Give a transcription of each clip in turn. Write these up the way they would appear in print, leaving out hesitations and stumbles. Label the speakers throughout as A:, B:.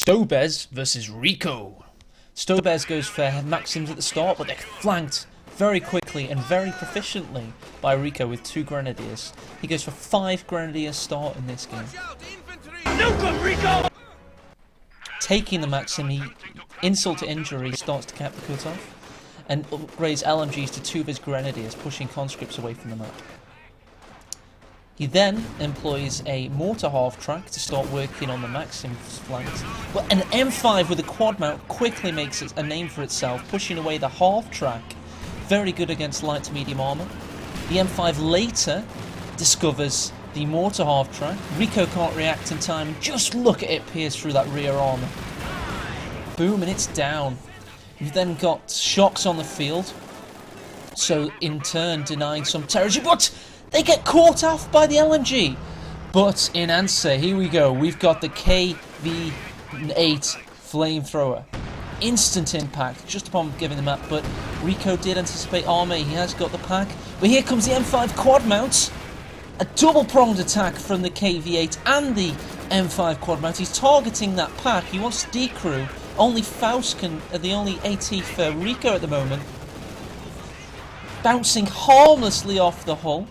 A: Stobez versus Rico. Stobez goes for Maxims at the start, but they're flanked very quickly and very proficiently by Rico with 2 Grenadiers. He goes for 5 Grenadiers start in this game. Taking the Maxim, he, insult to injury, starts to cap the cutoff and upgrades LMGs to 2 of his Grenadiers, pushing conscripts away from the map. He then employs a mortar half-track to start working on the Maxim flanks. Well, an M5 with a quad mount quickly makes it a name for itself, pushing away the half-track. Very good against light to medium armour. The M5 later discovers the mortar half-track. Rico can't react in time. Just look at it pierce through that rear armour. Boom, and it's down. You've then got shocks on the field, so in turn denying some territory, but they get caught off by the LMG. But in answer, here we go. We've got the KV-8 flamethrower. Instant impact just upon giving the map, but Rico did anticipate armor. He has got the pack. But here comes the M5 quad mount. A double-pronged attack from the KV-8 and the M5 quad mount. He's targeting that pack. He wants to decrew. Only Faust can, the only AT for Rico at the moment. Bouncing harmlessly off the hull.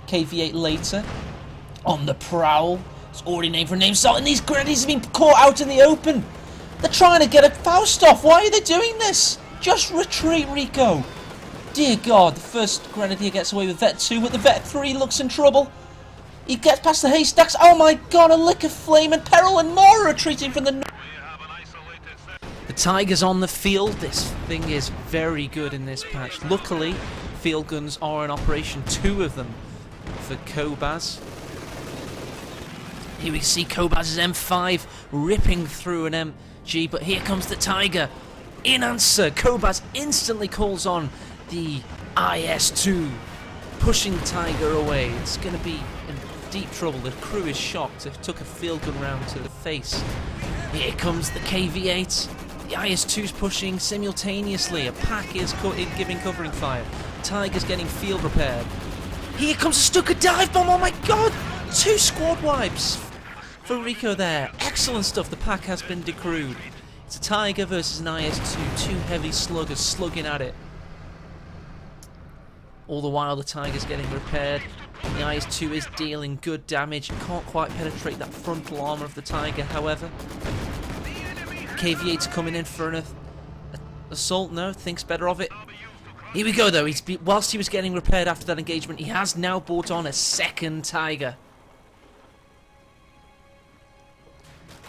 A: KV-8 later on the prowl. It's already named for a name salt, and these Grenadiers have been caught out in the open. They're trying to get a Faust off. Why are they doing this? Just retreat, Rico. Dear God, the first Grenadier gets away with Vet 2, but the Vet 3 looks in trouble. He gets past the haystacks. Oh my God, a lick of flame and peril, and more retreating from the north. The Tiger's on the field. This thing is very good in this patch. Luckily, field guns are in operation, 2 of them for Kobaz. Here we see Kobaz's M5 ripping through an MG, but here comes the Tiger. In answer, Kobaz instantly calls on the IS-2, pushing the Tiger away. It's going to be in deep trouble. The crew is shocked. It took a field gun round to the face. Here comes the KV-8. The IS-2's pushing simultaneously. A pack is giving covering fire. Tiger's getting field repaired. Here comes a Stuka dive bomb. Oh my God! 2 squad wipes for Rico there. Excellent stuff. The pack has been decrewed. It's a Tiger versus an IS-2. 2 heavy sluggers slugging at it. All the while the Tiger's getting repaired. The IS-2 is dealing good damage. Can't quite penetrate that frontal armour of the Tiger, however. KV-8's coming in for an assault. No, thinks better of it. Here we go though. Whilst he was getting repaired after that engagement, he has now brought on a second Tiger.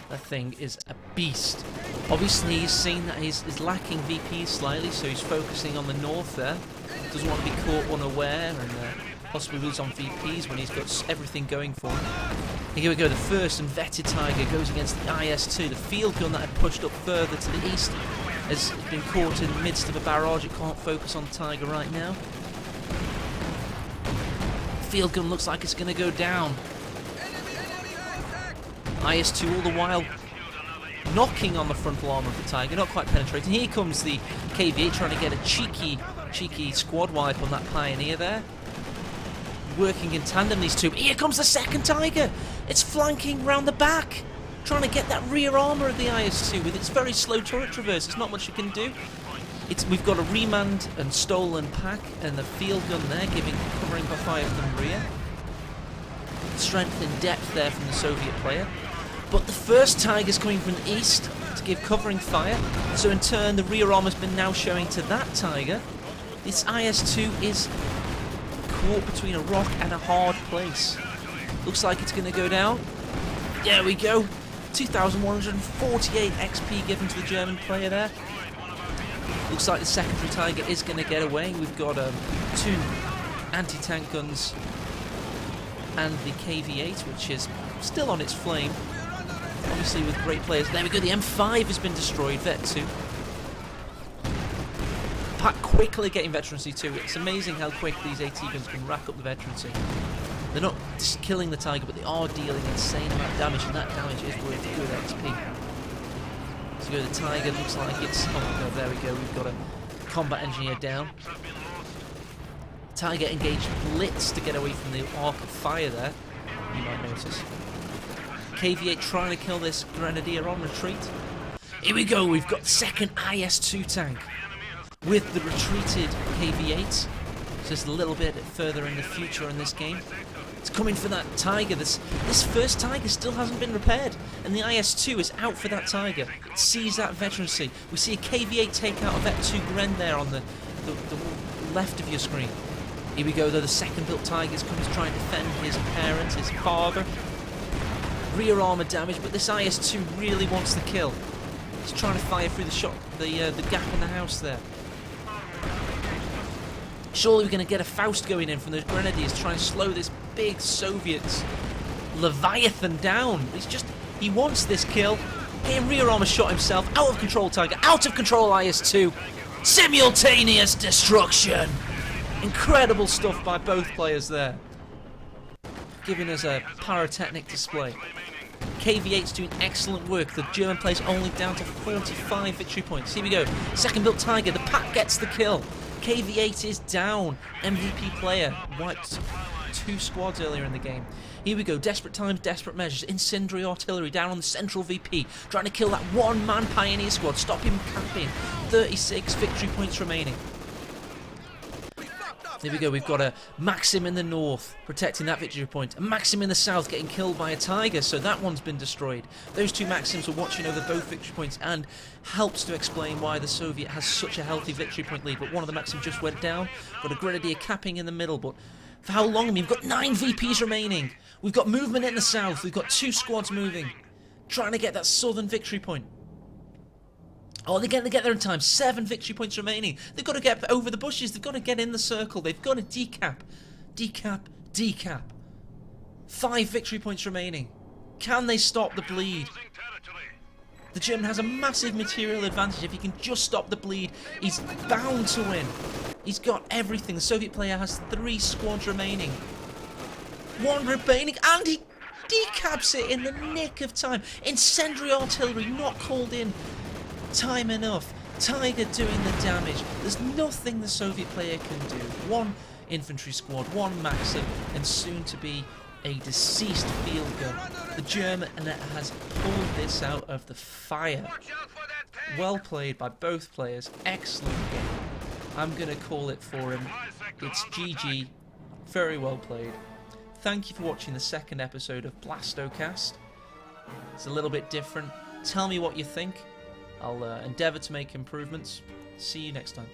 A: That thing is a beast. Obviously he's seen that he's lacking VPs slightly, so he's focusing on the north there. Doesn't want to be caught unaware and possibly lose on VPs when he's got everything going for him. Here we go, the first and vetted Tiger goes against the IS-2. The field gun that had pushed up further to the east has been caught in the midst of a barrage. It can't focus on Tiger right now. Field gun looks like it's going to go down. IS-2 all the while knocking on the frontal armour of the Tiger, not quite penetrating. Here comes the KV-8 trying to get a cheeky squad wipe on that Pioneer there. Working in tandem, these 2. But here comes the second Tiger. It's flanking round the back, trying to get that rear armour of the IS-2 with its very slow turret traverse. There's not much you can do. We've got a remanned and stolen pack and the field gun there giving covering by fire from the rear. Strength and depth there from the Soviet player. But the first Tiger's coming from the east to give covering fire. So in turn, the rear armor's been now showing to that Tiger. This IS-2 is caught between a rock and a hard place. Looks like it's going to go down. There we go. 2,148 XP given to the German player there. Looks like the secondary Tiger is going to get away. We've got 2 anti-tank guns and the KV-8, which is still on its flame. Obviously with great players. There we go, the M5 has been destroyed, Vet 2. Pack quickly getting veterancy too. It's amazing how quick these AT guns can rack up the veterancy. They're not just killing the Tiger, but they are dealing insane amount of damage, and that damage is worth good XP. So the Tiger looks like it's... Oh no, there we go, we've got a combat engineer down. Tiger engaged Blitz to get away from the arc of fire there, you might notice. KV-8 trying to kill this Grenadier on retreat. Here we go, we've got second IS-2 tank with the retreated KV-8. Just a little bit further in the future in this game. It's coming for that Tiger. This first Tiger still hasn't been repaired, and the IS-2 is out for that Tiger. It sees that veterancy. We see a KV-8 take out a Vet-2 Gren there on the left of your screen. Here we go though, the second built Tiger's coming to try and defend his parents, his father. Rear armour damage, but this IS-2 really wants the kill. He's trying to fire through the gap in the house there. Surely we're going to get a Faust going in from those Grenadiers, trying to slow this big Soviet Leviathan down. He wants this kill. Getting rear armor shot himself. Out of control Tiger. Out of control IS-2. Simultaneous destruction. Incredible stuff by both players there. Giving us a pyrotechnic display. KV-8's doing excellent work. The German players only down to 45 victory points. Here we go. Second built Tiger. The pack gets the kill. KV-8 is down. MVP player wiped 2 squads earlier in the game. Here we go. Desperate times, desperate measures. Incendiary artillery down on the central VP. Trying to kill that one-man Pioneer squad. Stop him camping. 36 victory points remaining. Here we go, we've got a Maxim in the north, protecting that victory point. A Maxim in the south getting killed by a Tiger, so that one's been destroyed. Those 2 Maxims were watching over both victory points and helps to explain why the Soviet has such a healthy victory point lead. But one of the Maxims just went down. Got a Grenadier capping in the middle, but for how long? I mean, we've got 9 VPs remaining. We've got movement in the south. We've got 2 squads moving. Trying to get that southern victory point. Oh, they get there in time. 7 victory points remaining. They've got to get over the bushes. They've got to get in the circle. They've got to decap. Decap. Decap. 5 victory points remaining. Can they stop the bleed? The German has a massive material advantage. If he can just stop the bleed, he's bound to win. He's got everything. The Soviet player has 3 squads remaining. 1 remaining, and he decaps it in the nick of time. Incendiary artillery not called in time enough. Tiger doing the damage. There's nothing the Soviet player can do. 1 infantry squad, 1 Maxim, and soon to be a deceased field gun. The German has pulled this out of the fire. Well played by both players. Excellent game. I'm going to call it for him. It's GG. Very well played. Thank you for watching the second episode of Blastocast. It's a little bit different. Tell me what you think. I'll endeavour to make improvements. See you next time.